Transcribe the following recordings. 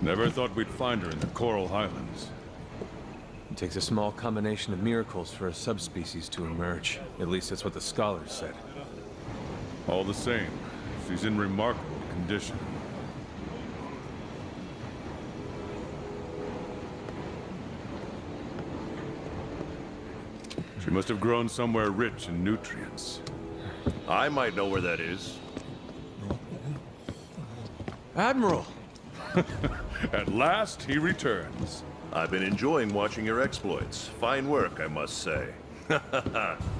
Never thought we'd find her in the Coral Highlands. It takes a small combination of miracles for a subspecies to emerge. At least that's what the scholars said. All the same, she's in remarkable condition. She must have grown somewhere rich in nutrients. I might know where that is. Admiral! At last, he returns. I've been enjoying watching your exploits. Fine work, I must say.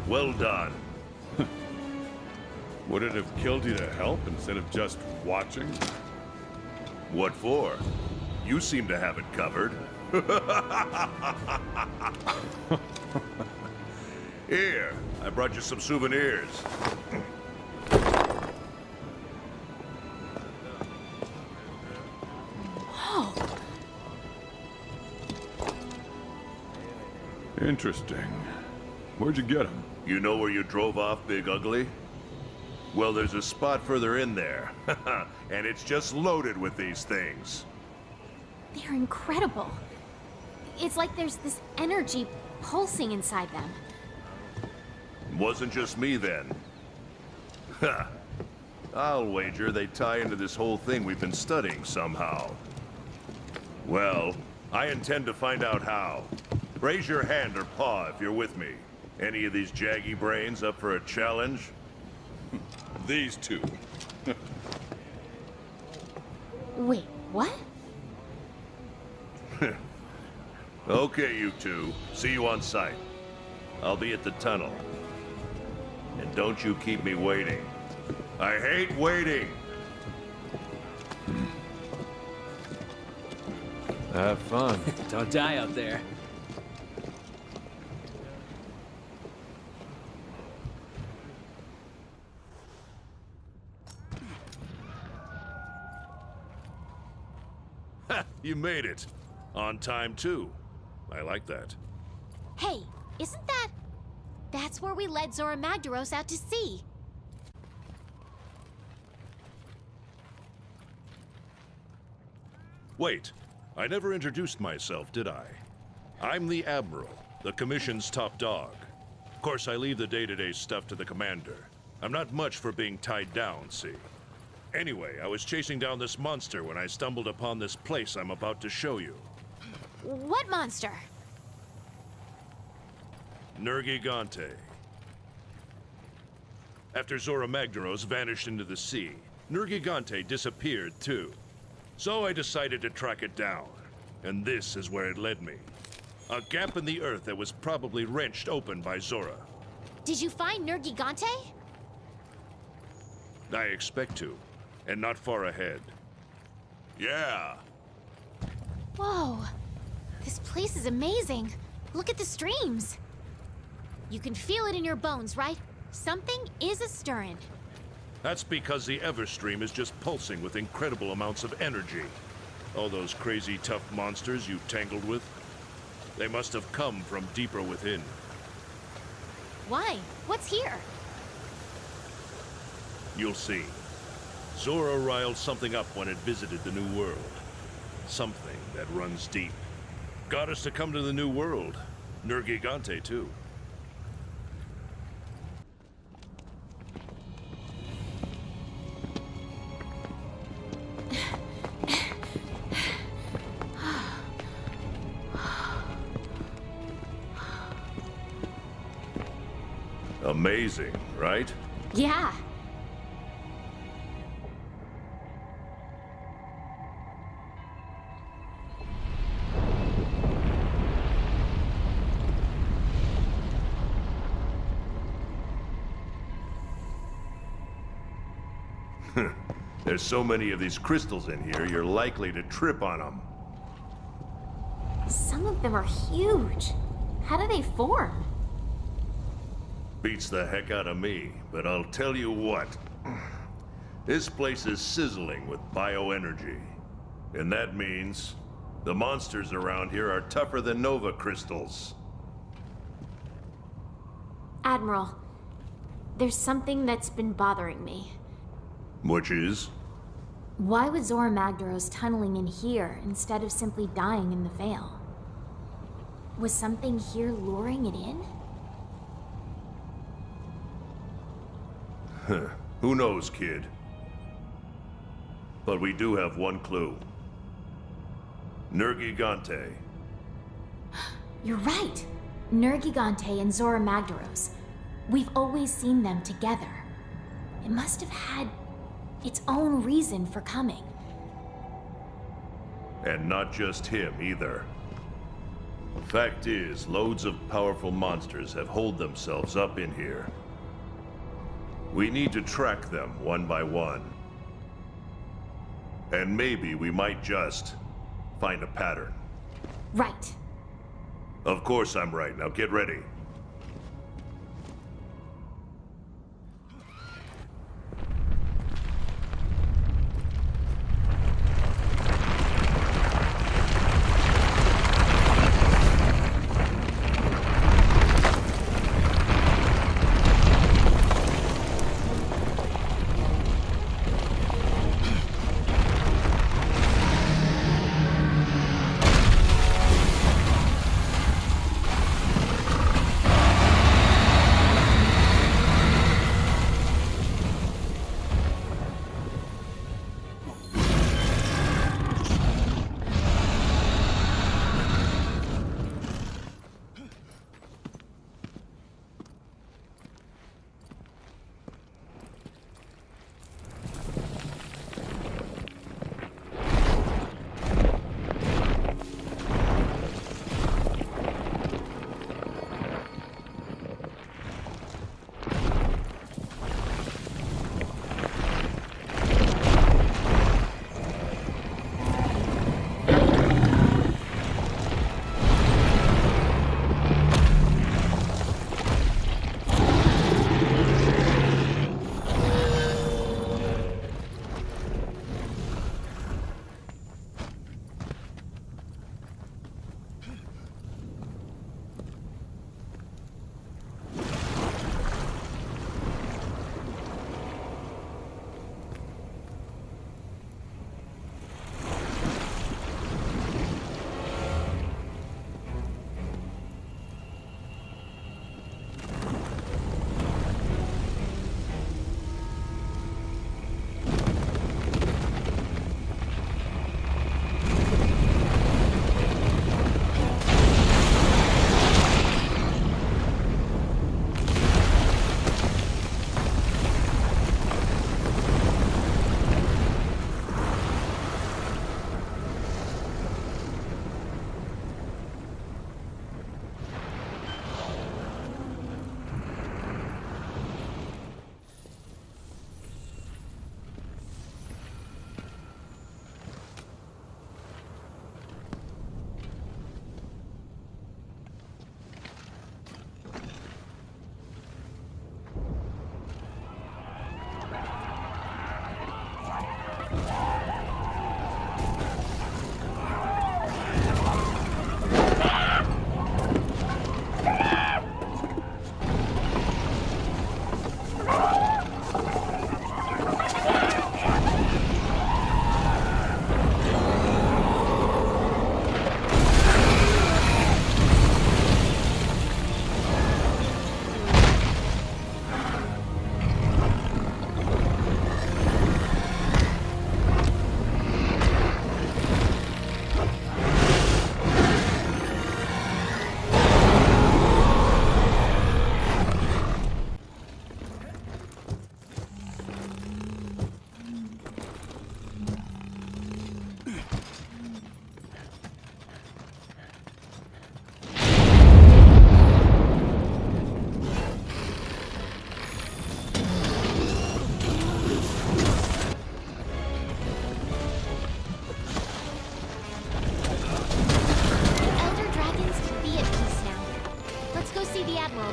Well done. Would it have killed you to help instead of just watching? What for? You seem to have it covered. Here, I brought you some souvenirs. Whoa! Interesting. Where'd you get them? You know where you drove off, Big Ugly? Well, there's a spot further in there. And it's just loaded with these things. They're incredible. It's like there's this energy pulsing inside them. Wasn't just me then. Ha! I'll wager they tie into this whole thing we've been studying somehow. Well, I intend to find out how. Raise your hand or paw if you're with me. Any of these jaggy brains up for a challenge? These two. Wait, what? Okay, you two. See you on site. I'll be at the tunnel. And don't you keep me waiting. I hate waiting! Have fun. Don't die out there. Ha! You made it. On time, too. I like that. Hey, isn't that... That's where we led Zora Magdaros out to sea. Wait, I never introduced myself, did I? I'm the Admiral, the Commission's top dog. Of course, I leave the day-to-day stuff to the Commander. I'm not much for being tied down, see? Anyway, I was chasing down this monster when I stumbled upon this place I'm about to show you. What monster? Nergigante. After Zora Magdaros vanished into the sea, Nergigante disappeared too. So I decided to track it down. And this is where it led me. A gap in the earth that was probably wrenched open by Zora. Did you find Nergigante? I expect to, and not far ahead. Yeah. Whoa. This place is amazing. Look at the streams. You can feel it in your bones, right? Something is a-stirring. That's because the Everstream is just pulsing with incredible amounts of energy. All those crazy tough monsters you tangled with, they must have come from deeper within. Why? What's here? You'll see. Zora riled something up when it visited the New World. Something that runs deep. Got us to come to the New World. Nergigante, too. Amazing, right? Yeah. There's so many of these crystals in here, you're likely to trip on them. Some of them are huge. How do they form? Beats the heck out of me, but I'll tell you what. This place is sizzling with bioenergy. And that means the monsters around here are tougher than Nova crystals. Admiral, there's something that's been bothering me. Which is? Why would Zora Magdaros tunneling in here instead of simply dying in the Vale? Was something here luring it in? Who knows, kid? But we do have one clue. Nergigante. You're right. Nergigante and Zora Magdaros. We've always seen them together. It must have had its own reason for coming. And not just him, either. Fact is, loads of powerful monsters have holed themselves up in here. We need to track them one by one. And maybe we might just find a pattern. Right. Of course I'm right. Now get ready.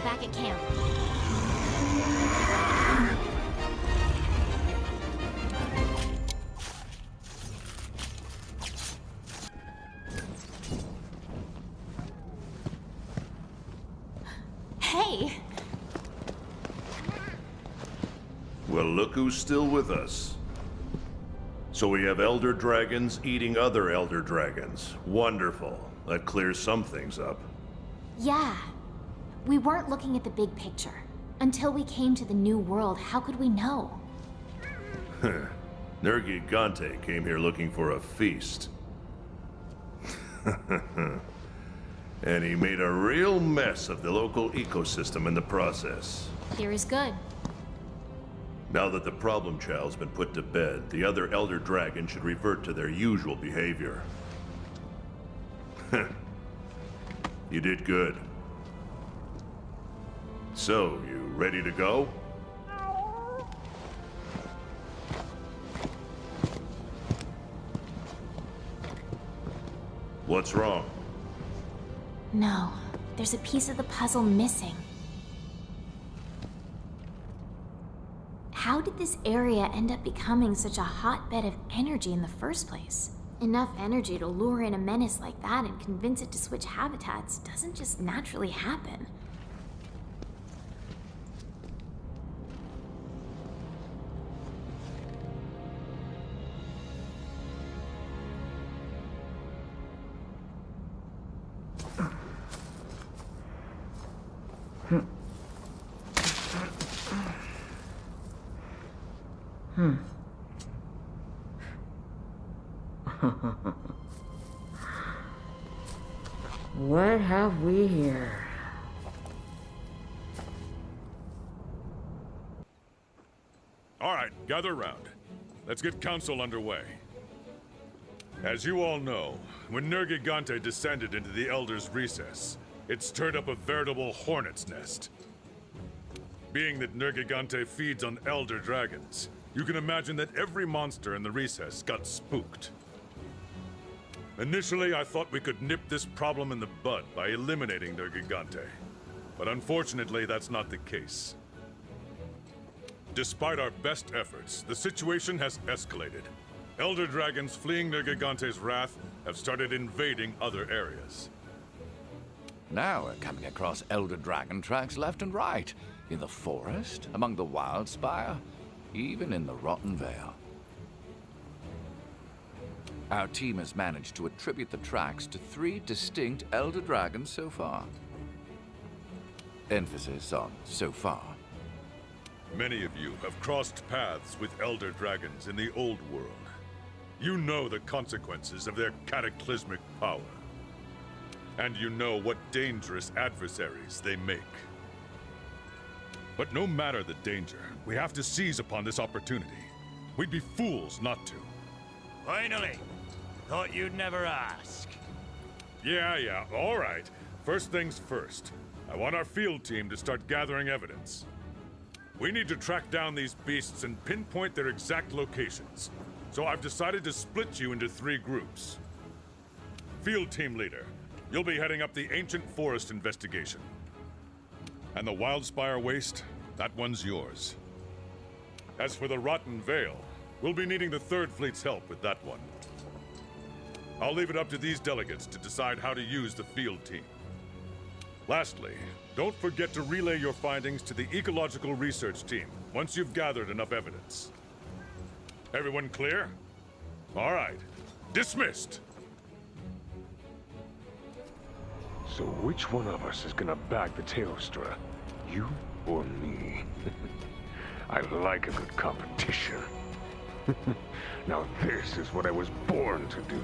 back at camp. Hey! Well, look who's still with us. So we have elder dragons eating other elder dragons. Wonderful. That clears some things up. Yeah. We weren't looking at the big picture. Until we came to the new world, how could we know? Nergigante came here looking for a feast. And he made a real mess of the local ecosystem in the process. Fear is good. Now that the problem child's been put to bed, the other elder dragons should revert to their usual behavior. You did good. So, you ready to go? What's wrong? No, there's a piece of the puzzle missing. How did this area end up becoming such a hotbed of energy in the first place? Enough energy to lure in a menace like that and convince it to switch habitats doesn't just naturally happen. What have we here? All right, gather round. Let's get council underway. As you all know, when Nergigante descended into the Elder's recess, it stirred up a veritable hornet's nest. Being that Nergigante feeds on elder dragons, you can imagine that every monster in the recess got spooked. Initially, I thought we could nip this problem in the bud by eliminating Nergigante. But unfortunately, that's not the case. Despite our best efforts, the situation has escalated. Elder dragons fleeing Nergigante's wrath have started invading other areas. Now we're coming across elder dragon tracks left and right. In the forest, among the wildspire, even in the Rotten Vale. Our team has managed to attribute the tracks to 3 distinct elder dragons so far. Emphasis on so far. Many of you have crossed paths with elder dragons in the old world. You know the consequences of their cataclysmic power. And you know what dangerous adversaries they make. But no matter the danger, we have to seize upon this opportunity. We'd be fools not to. Finally! Thought you'd never ask. Yeah, all right. First things first. I want our field team to start gathering evidence. We need to track down these beasts and pinpoint their exact locations. So I've decided to split you into 3 groups. Field team leader, you'll be heading up the ancient forest investigation. And the Wildspire Waste, that one's yours. As for the Rotten Vale, we'll be needing the 3rd Fleet's help with that one. I'll leave it up to these delegates to decide how to use the field team. Lastly, don't forget to relay your findings to the Ecological Research Team once you've gathered enough evidence. Everyone clear? All right. Dismissed! So which one of us is gonna bag the Tailstra? You or me? I like a good competition. Now this is what I was born to do.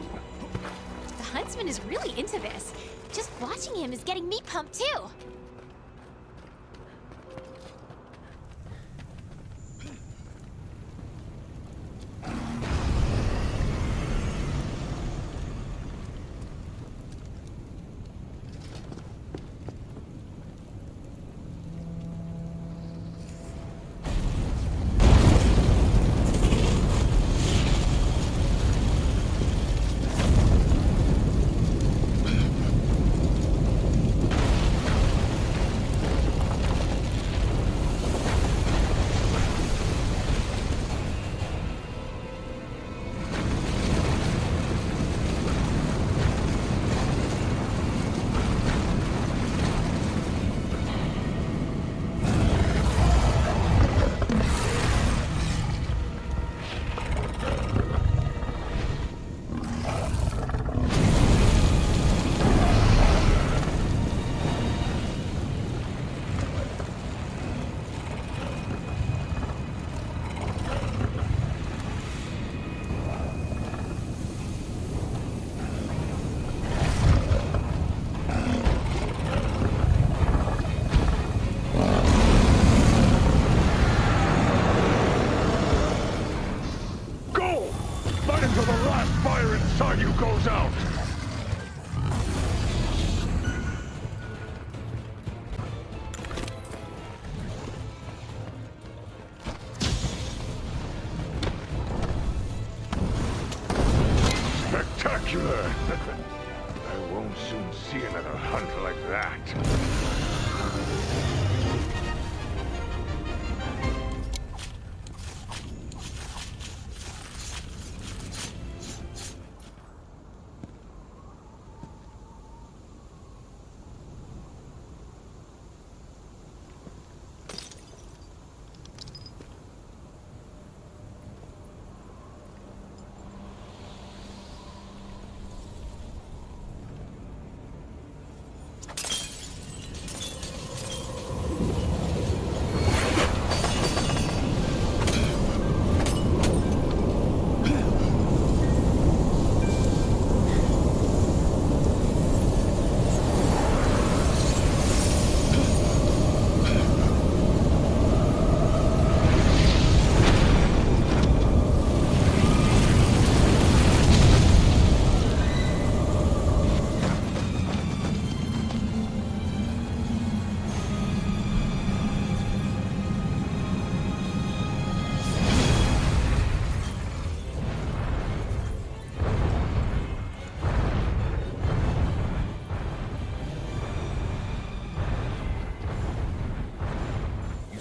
The Huntsman is really into this. Just watching him is getting me pumped too.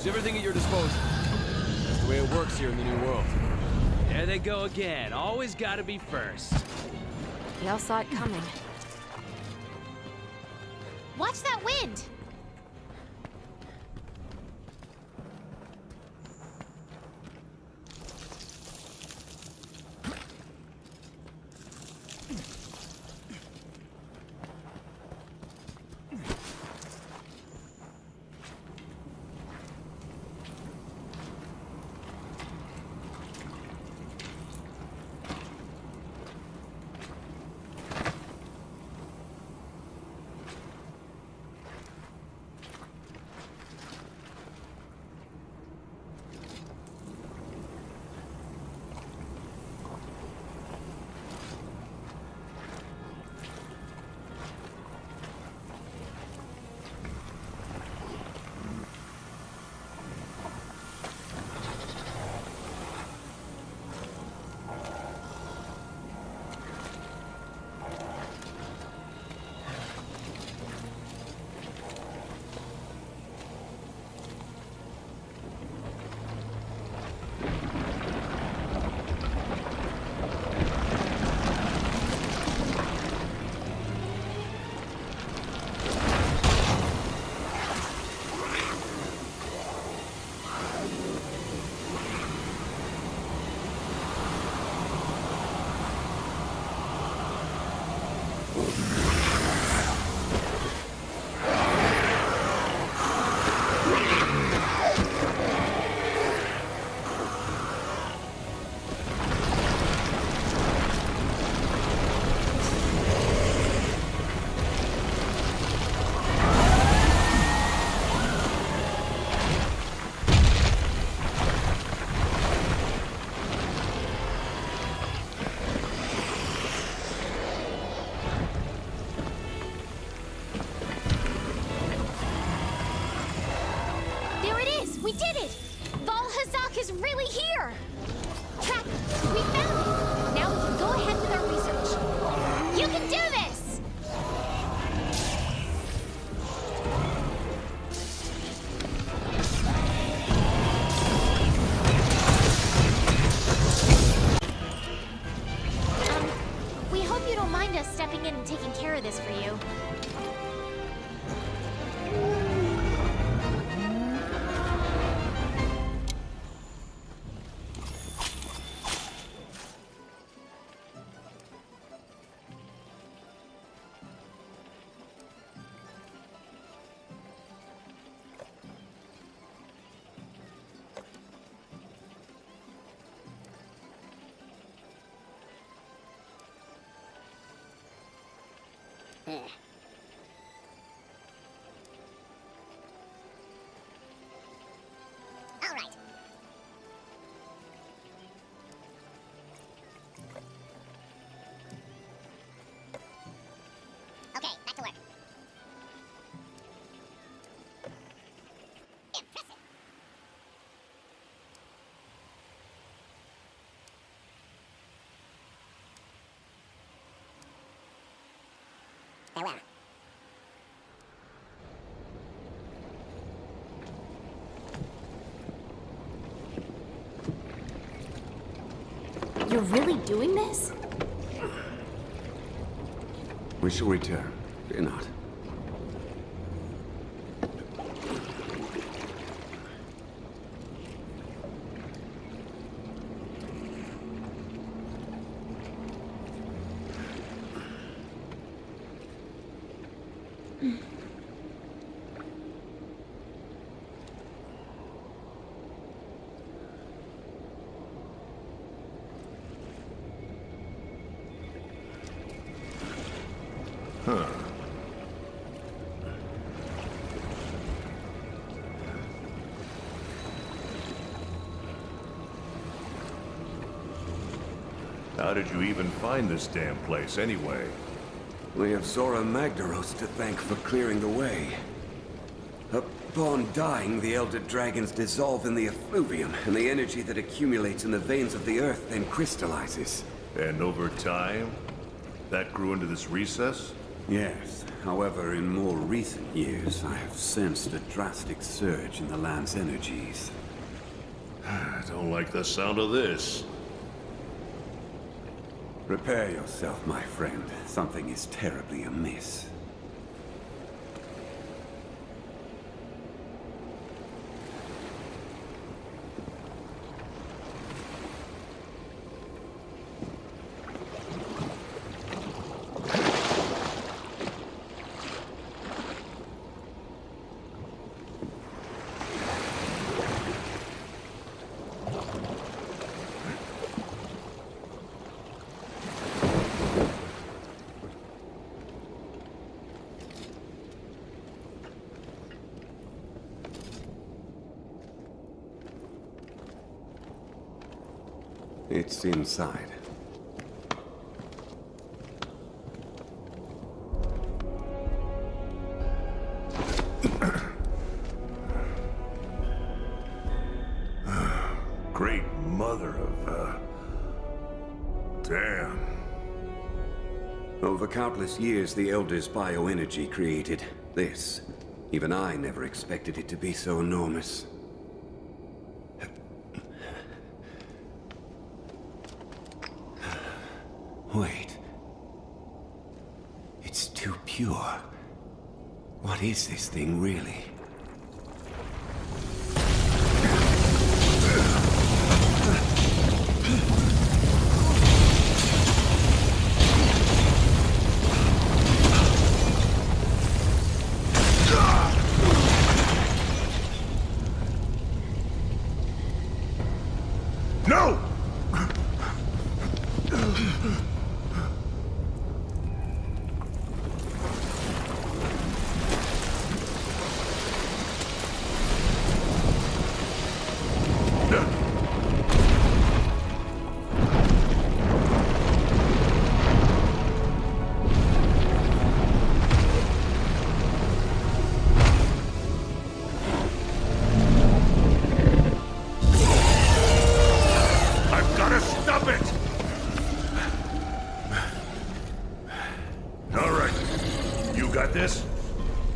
Use everything at your disposal. That's the way it works here in the New World. There they go again. Always gotta be first. They all saw it coming. Watch that wind! We did it! Valhazak is really here! Tracker, we found it! Now we can go ahead with our research. You can do this! We hope you don't mind us stepping in and taking care of this for you. All right. Okay, back to work. Impressive. Farewell. You're really doing this? We shall return. Fear not. Huh. How did you even find this damn place, anyway? We have Zora Magdaros to thank for clearing the way. Upon dying, the Elder Dragons dissolve in the effluvium, and the energy that accumulates in the veins of the earth then crystallizes. And over time, that grew into this recess? Yes, However, in more recent years, I have sensed a drastic surge in the land's energies. I don't like the sound of this. Prepare yourself, my friend. Something is terribly amiss. It's inside. Great mother of, damn. Over countless years, the Elders' bioenergy created this. Even I never expected it to be so enormous. Wait. It's too pure. What is this thing, really? No!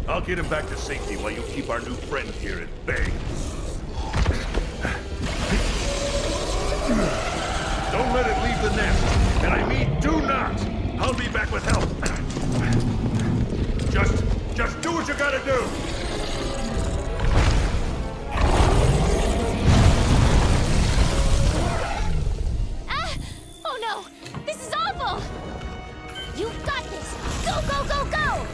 I'll get him back to safety while you keep our new friend here at bay. Don't let it leave the nest. And I mean do not! I'll be back with help. Just do what you gotta do! Ah! Oh no! This is awful! You've got this! Go, go, go, go!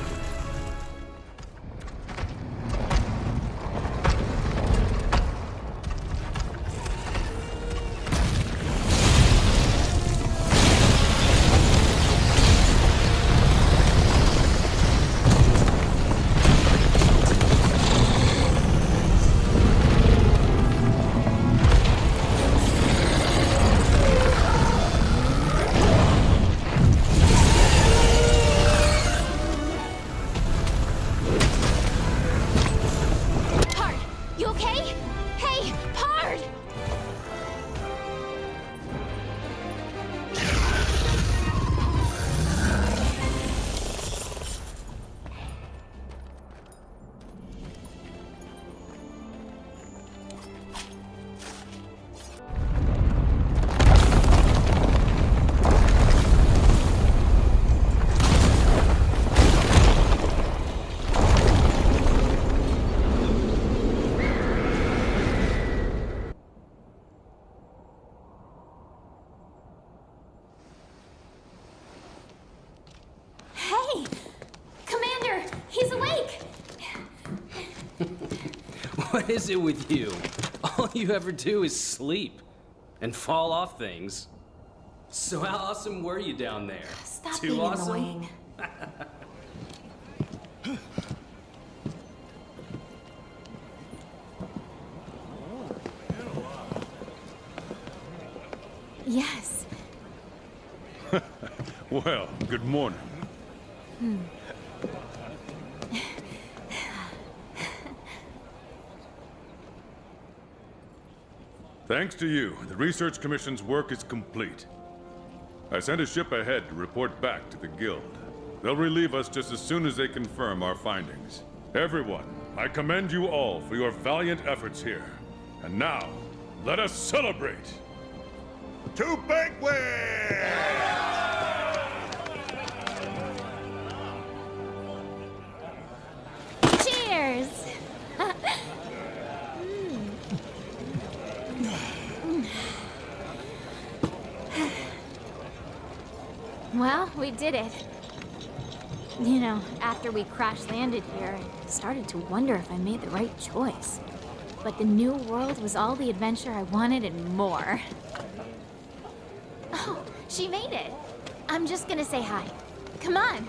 What is it with you? All you ever do is sleep and fall off things. So how awesome were you down there? Stop Too being awesome? annoying. Yes. Well, good morning. Thanks to you, the Research Commission's work is complete. I sent a ship ahead to report back to the Guild. They'll relieve us just as soon as they confirm our findings. Everyone, I commend you all for your valiant efforts here. And now, let us celebrate! To banquet! Cheers! Well, we did it. You know, after we crash-landed here, I started to wonder if I made the right choice. But the new world was all the adventure I wanted and more. Oh, she made it. I'm just gonna say hi. Come on.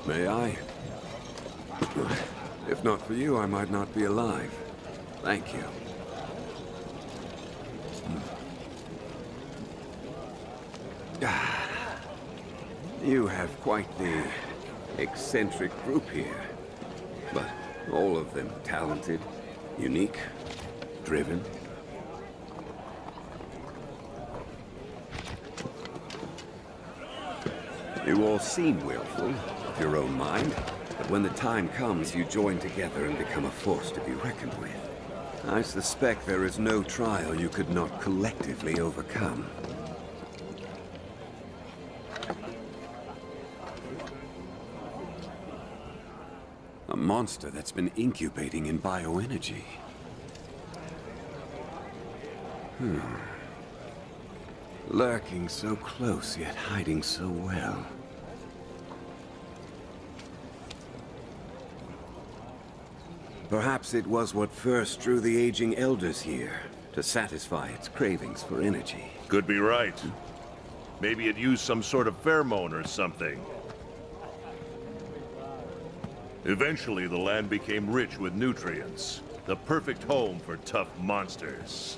May I? If not for you, I might not be alive. Thank you. You have quite the eccentric group here. But all of them talented, unique, driven. You all seem willful, of your own mind, but when the time comes, you join together and become a force to be reckoned with. I suspect there is no trial you could not collectively overcome. A monster that's been incubating in bioenergy. Lurking so close, yet hiding so well. Perhaps it was what first drew the aging elders here, to satisfy its cravings for energy. Could be right. Maybe it used some sort of pheromone or something. Eventually, the land became rich with nutrients. The perfect home for tough monsters.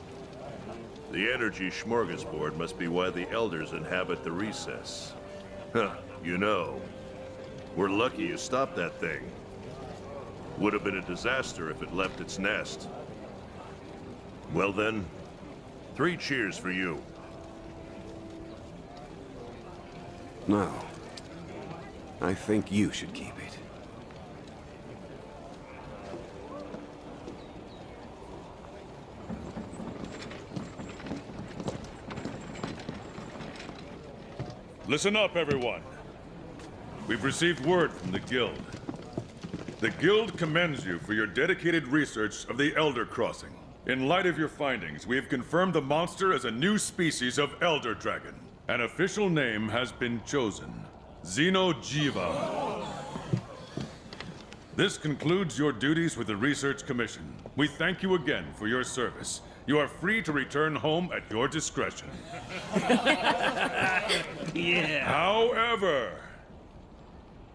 The energy smorgasbord must be why the elders inhabit the recess. Huh, you know, we're lucky you stopped that thing. Would have been a disaster if it left its nest. Well then, 3 cheers for you. No. I think you should keep it. Listen up, everyone. We've received word from the Guild. The Guild commends you for your dedicated research of the Elder Crossing. In light of your findings, we have confirmed the monster as a new species of Elder Dragon. An official name has been chosen. Xenojiva. This concludes your duties with the Research Commission. We thank you again for your service. You are free to return home at your discretion. Yeah. However,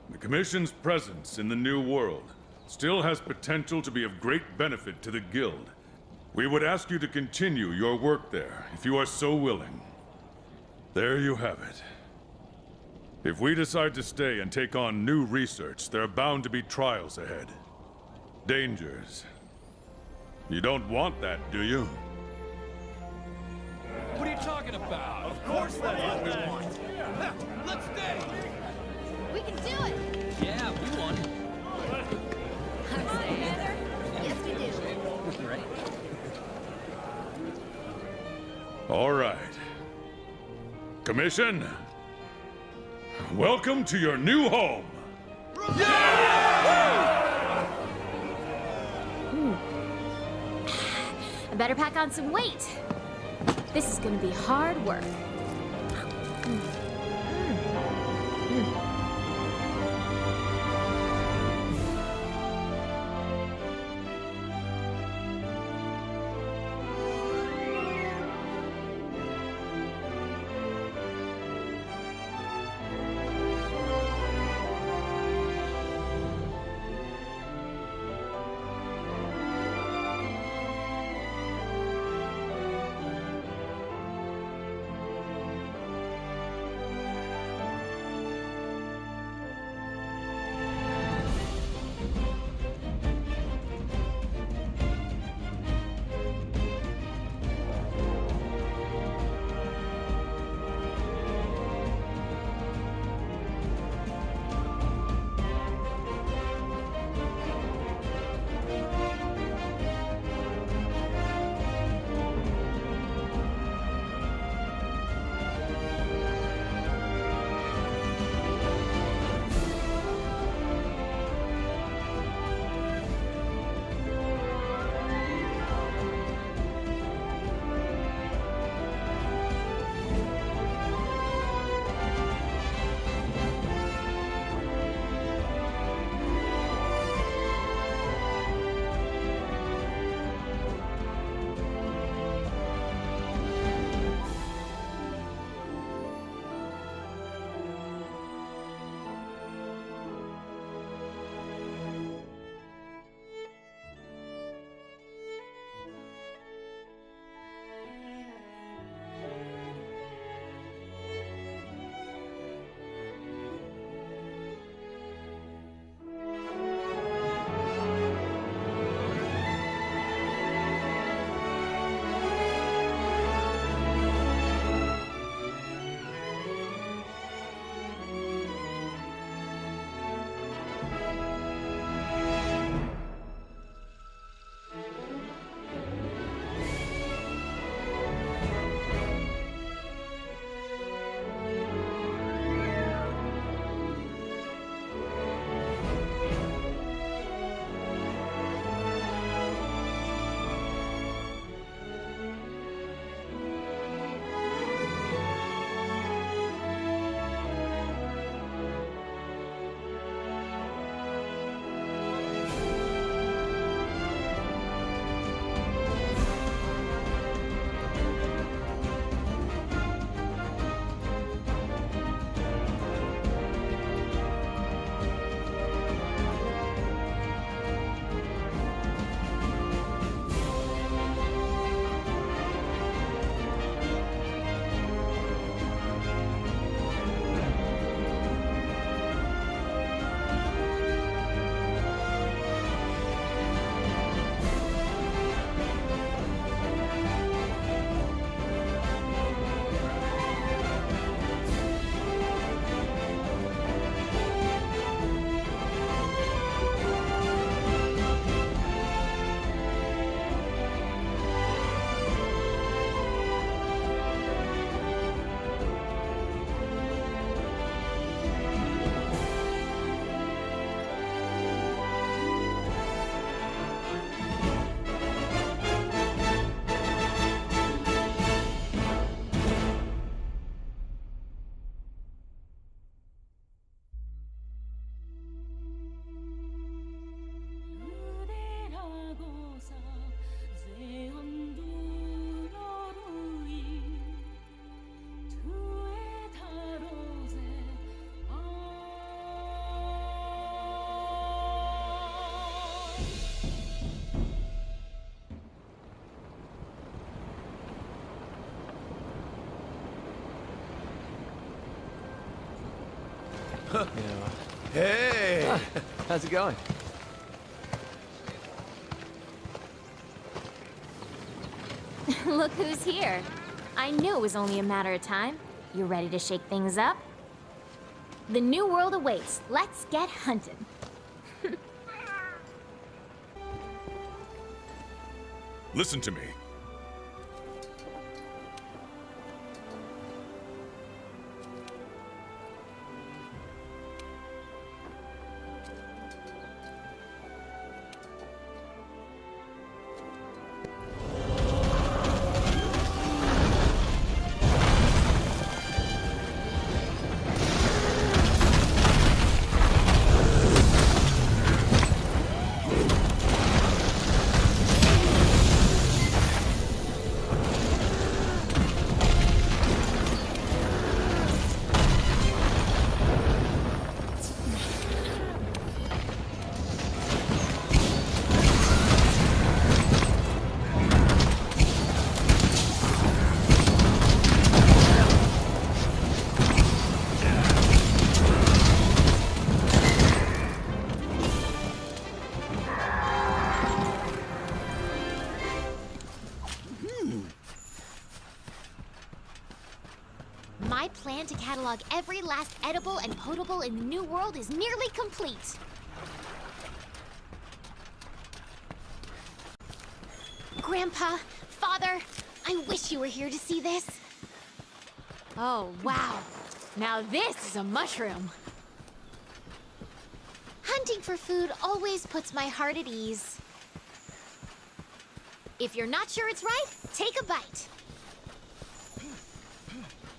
the Commission's presence in the New World still has potential to be of great benefit to the Guild. We would ask you to continue your work there, if you are so willing. There you have it. If we decide to stay and take on new research, there are bound to be trials ahead. Dangers. You don't want that, do you? What are you talking about? Of course that's what we want. Let's stay! We can do it! Yeah, we won. Yes, we do. Right? All right. Commission, welcome to your new home. I better pack on some weight. This is gonna be hard work. Hey! How's it going? Look who's here. I knew it was only a matter of time. You ready to shake things up? The new world awaits. Let's get hunting. Listen to me. My plan to catalog every last edible and potable in the new world is nearly complete. Grandpa, Father, I wish you were here to see this. Oh, wow. Now this is a mushroom. Hunting for food always puts my heart at ease. If you're not sure it's right, take a bite.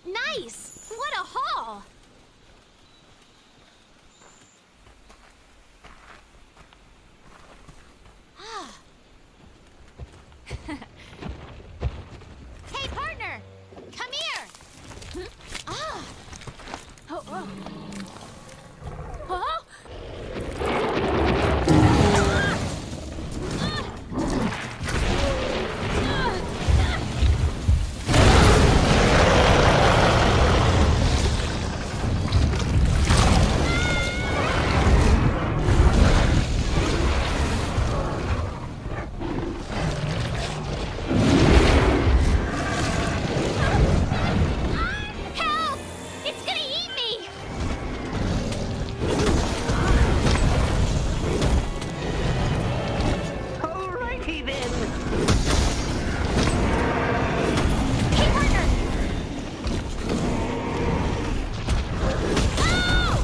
Nice! What a haul! Hey, partner! Come here! Ah! Oh, oh. Oh? Help! It's gonna eat me! Alrighty then. Hey, partner! Oh!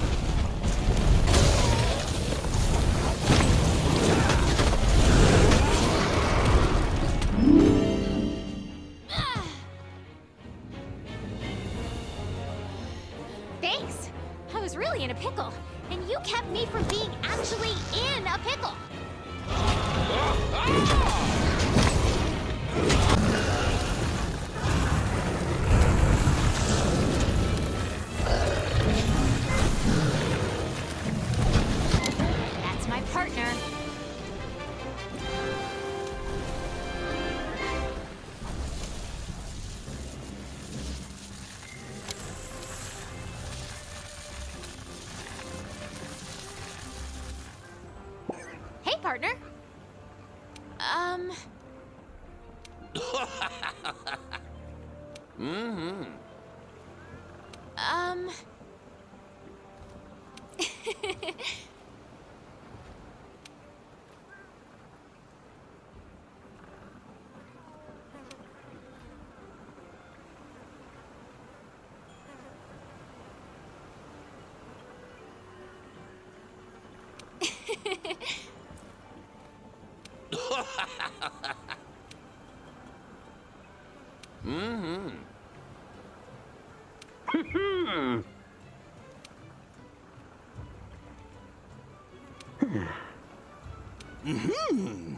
Thanks. I was really in a pickle, and you kept me from being actually in a pickle. That's my partner. Hey, partner. Mm-hmm. Um... Mm-hmm. Mm-hmm.